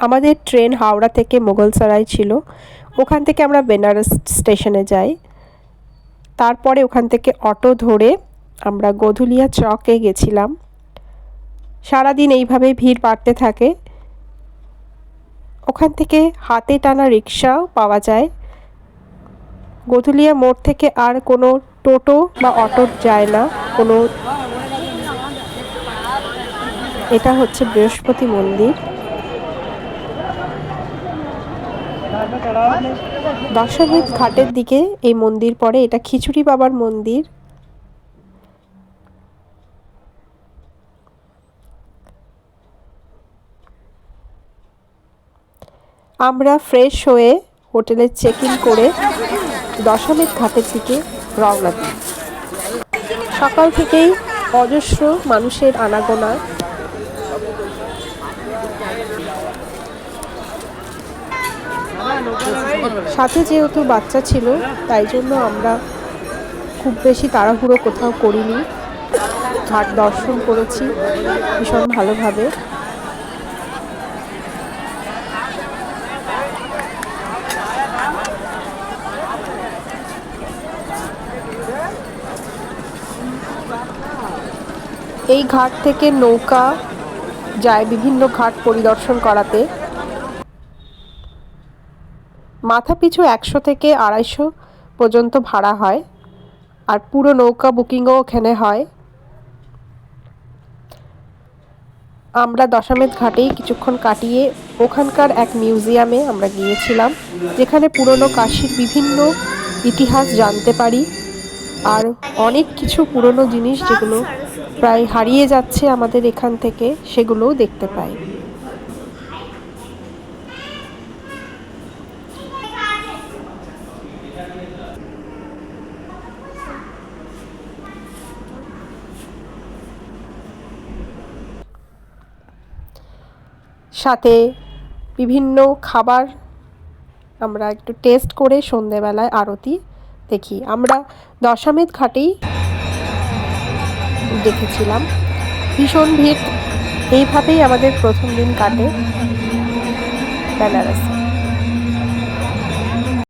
আমাদের ট্রেন হাওড়া থেকে মুঘলসরাই ছিল। ওখান থেকে আমরা বেনারস স্টেশনে যাই। তারপরে ওখান থেকে অটো ধরে আমরা গোধুলিয়া চকে গেছিলাম। সারাদিন এইভাবেই ভিড় বাড়তে থাকে। ওখান থেকে হাতে টানা রিক্সাও পাওয়া যায়। গোধুলিয়া মোড় থেকে আর কোনো টোটো বা অটো যায় না কোনো। এটা হচ্ছে বৃহস্পতি মন্দির। দশামেধ ঘাটের দিকে এই মন্দির পড়ে। এটা খিচুড়ি বাবার মন্দির। আমরা ফ্রেশ হয়ে হোটেলে চেক ইন করে দশামেধ ঘাটের দিকে রওনা দিই। সকাল থেকেই অজস্র মানুষের আনাগোনা। সাথে যেহেতু বাচ্চা ছিল তাই জন্য আমরা খুব বেশি তাড়াহুড়ো কোথাও করিনি। ঘাট দর্শন করেছি ভীষণ ভালোভাবে। এই ঘাট থেকে নৌকা যায় বিভিন্ন ঘাট পরিদর্শন করাতে। মাথা পিছু 100 থেকে 250 পর্যন্ত ভাড়া হয়। আর পুরো নৌকা বুকিংও ওখানে হয়। আমরা দশামেধ ঘাটেই কিছুক্ষণ কাটিয়ে ওখানকার এক মিউজিয়ামে আমরা গিয়েছিলাম, যেখানে পুরনো কাশীর বিভিন্ন ইতিহাস জানতে পারি। আর অনেক কিছু পুরনো জিনিস যেগুলো প্রায় হারিয়ে যাচ্ছে আমাদের এখান থেকে, সেগুলোও দেখতে পাই। সাথে বিভিন্ন খাবার আমরা একটু টেস্ট করে সন্ধেবেলায় আরতি দেখি। আমরা দশামেধ ঘাটেই দেখেছিলাম। ভীষণ ভিড়। এইভাবেই আমাদের প্রথম দিন কাটে বেনারসে।